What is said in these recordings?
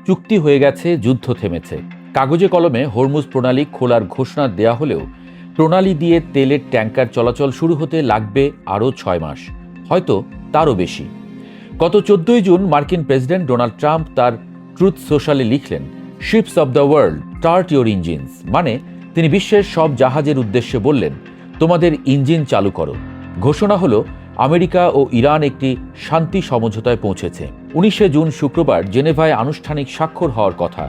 চুক্তি হয়ে গেছে, যুদ্ধ থেমেছে। কাগজে কলমে হরমুজ প্রণালী খোলার ঘোষণা দেয়া হলেও প্রণালী দিয়ে তেলের ট্যাঙ্কার চলাচল শুরু হতে লাগবে আরও 6 মাস, হয়তো তারও বেশি। গত 14 জুন মার্কিন প্রেসিডেন্ট ডোনাল্ড ট্রাম্প তার ট্রুথ সোশ্যালে লিখলেন, ships of the world start your engines. মানে তিনি বিশ্বের সব জাহাজের উদ্দেশ্যে বললেন, তোমাদের ইঞ্জিন চালু করো। ঘোষণা হলো আমেরিকা ও ইরান একটি শান্তি সমঝোতায় পৌঁছেছে। 19 জুন শুক্রবার জেনেভায় আনুষ্ঠানিক স্বাক্ষর হওয়ার কথা।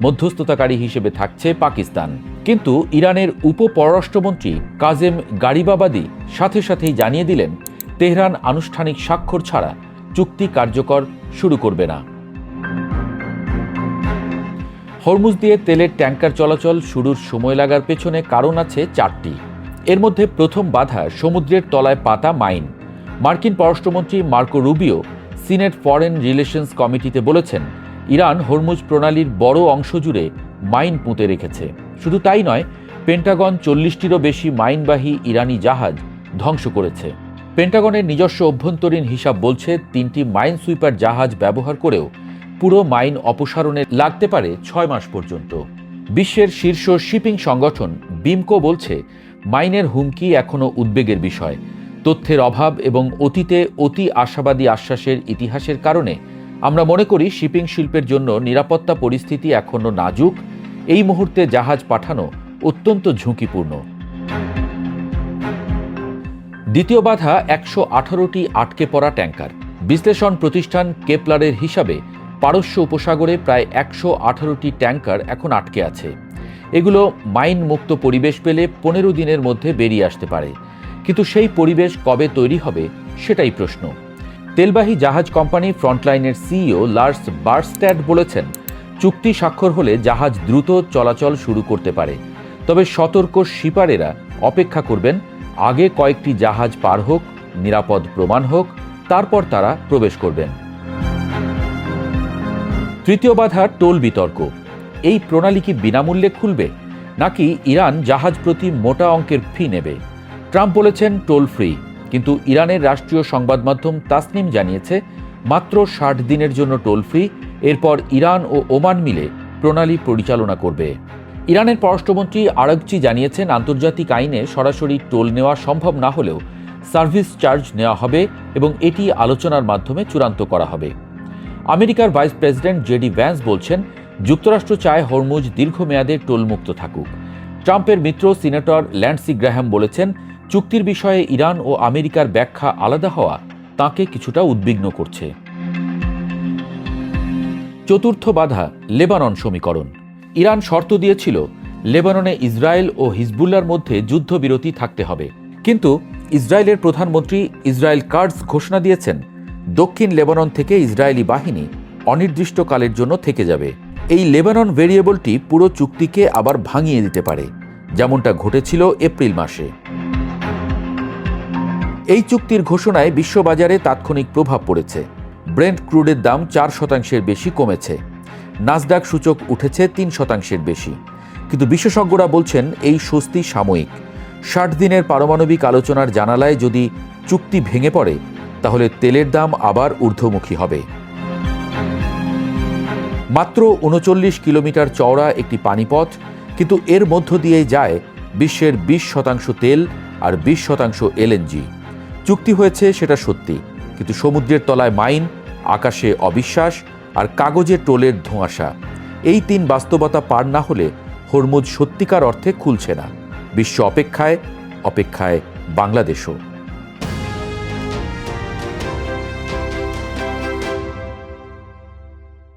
মধ্যস্থতাকারী হিসেবে থাকছে পাকিস্তান। কিন্তু ইরানের উপপররাষ্ট্রমন্ত্রী কাজেম গারিবাবাদি সাথে সাথেই জানিয়ে দিলেন, তেহরান আনুষ্ঠানিক স্বাক্ষর ছাড়া চুক্তি কার্যকর শুরু করবে না। হরমুজ দিয়ে তেলের ট্যাঙ্কার চলাচল শুরুর সময় লাগার পেছনে কারণ আছে 4টি। এর মধ্যে প্রথম বাধা সমুদ্রের তলায় পাতা মাইন। মার্কিন পররাষ্ট্রমন্ত্রী Marco Rubio senate foreign relations কমিটিতে বলেছেন, ইরান হরমুজ প্রণালীর বড় অংশ জুড়ে মাইন পুঁতে রেখেছে। শুধু তাই নয়, পেন্টাগন 40টিরও বেশি মাইনবাহী ইরানি জাহাজ ধ্বংস করেছে। পেন্টাগনের নিজস্ব অভ্যন্তরীণ হিসাব বলছে 3টি মাইন সুইপার জাহাজ ব্যবহার করেও পুরো মাইন অপসারণে লাগতে পারে 6 মাস পর্যন্ত। বিশ্বের শীর্ষ শিপিং সংগঠন বিমকো বলছে, মাইনের হুমকি এখনও উদ্বেগের বিষয়। তথ্যের অভাব এবং অতীতে অতি আশাবাদী আশ্বাসের ইতিহাসের কারণে আমরা মনে করি শিপিং শিল্পের জন্য নিরাপত্তা পরিস্থিতি এখনও নাজুক। এই মুহূর্তে জাহাজ পাঠানো অত্যন্ত ঝুঁকিপূর্ণ। দ্বিতীয় বাধা 118টি আটকে পড়া ট্যাঙ্কার। বিশ্লেষণ প্রতিষ্ঠান কেপলারের হিসাবে পারস্য উপসাগরে প্রায় 118টি ট্যাঙ্কার এখন আটকে আছে। এগুলো মাইন মুক্ত পরিবেশ পেলে 15 দিনের মধ্যে বেরিয়ে আসতে পারে। কিন্তু সেই পরিবেশ কবে তৈরি হবে সেটাই প্রশ্ন। তেলবাহী জাহাজ কোম্পানি ফ্রন্টলাইনের সিইও লার্স বারস্ট্যাড বলেছেন, চুক্তি স্বাক্ষর হলে জাহাজ দ্রুত চলাচল শুরু করতে পারে। তবে সতর্ক শিপারেরা অপেক্ষা করবেন, আগে কয়েকটি জাহাজ পার হোক, নিরাপদ প্রমাণ হোক, তারপর তারা প্রবেশ করবেন। তৃতীয় বাধা টোল বিতর্ক। এই প্রণালী কি বিনামূল্যে খুলবে, নাকি ইরান জাহাজ প্রতি মোটা অঙ্কের ফি নেবে? ট্রাম্প বলেছেন টোল ফ্রি, কিন্তু ইরানের রাষ্ট্রীয় সংবাদ মাধ্যম তাসনিম জানিয়েছে মাত্র 60 দিনের জন্য টোল ফ্রি। এরপর ইরান ও ওমান মিলে প্রণালী পরিচালনা করবে। ইরানের পররাষ্ট্রমন্ত্রী আরাগচি জানিয়েছেন, আন্তর্জাতিক আইনে সরাসরি টোল নেওয়া সম্ভব না হলেও সার্ভিস চার্জ নেওয়া হবে এবং এটি আলোচনার মাধ্যমে চূড়ান্ত করা হবে। আমেরিকার ভাইস প্রেসিডেন্ট জেডি ভ্যান্স বলছেন, যুক্তরাষ্ট্র চায় হরমুজ দীর্ঘমেয়াদে টোলমুক্ত থাকুক। ট্রাম্পের মিত্র সিনেটর ল্যান্ডসি গ্রাহাম বলেছেন, চুক্তির বিষয়ে ইরান ও আমেরিকার ব্যাখ্যা আলাদা হওয়া তাঁকে কিছুটা উদ্বিগ্ন করছে। চতুর্থ বাধা লেবানন সমীকরণ। ইরান শর্ত দিয়েছিল লেবাননে ইসরায়েল ও হিজবুল্লাহর মধ্যে যুদ্ধবিরতি থাকতে হবে। কিন্তু ইসরায়েলের প্রধানমন্ত্রী ইসরায়েল কাটজ ঘোষণা দিয়েছেন, দক্ষিণ লেবানন থেকে ইসরায়েলি বাহিনী অনির্দিষ্টকালের জন্য থেকে যাবে। এই লেবানন ভেরিয়েবলটি পুরো চুক্তিকে আবার ভাঙিয়ে দিতে পারে, যেমনটা ঘটেছিল এপ্রিল মাসে। এই চুক্তির ঘোষণায় বিশ্ববাজারে তাৎক্ষণিক প্রভাব পড়েছে। ব্রেন্ট ক্রুডের দাম 4% বেশি কমেছে। নাসডাক সূচক উঠেছে 3% বেশি। কিন্তু বিশেষজ্ঞরা বলছেন, এই স্বস্তি সাময়িক। 60 দিনের পারমাণবিক আলোচনার জানালায় যদি চুক্তি ভেঙে পড়ে, তাহলে তেলের দাম আবার ঊর্ধ্বমুখী হবে। মাত্র 39 কিলোমিটার চওড়া একটি পানিপথ, কিন্তু এর মধ্য দিয়েই যায় বিশ্বের 20% তেল আর 20% এলএনজি। চুক্তি হয়েছে সেটা সত্যি, কিন্তু সমুদ্রের তলায় মাইন, আকাশে অবিশ্বাস আর কাগজে টোলের ধোঁয়াশা, এই 3 বাস্তবতা পার না হলে হরমুজ সত্যিকার অর্থে খুলছে না। বিশ্ব অপেক্ষায় বাংলাদেশও।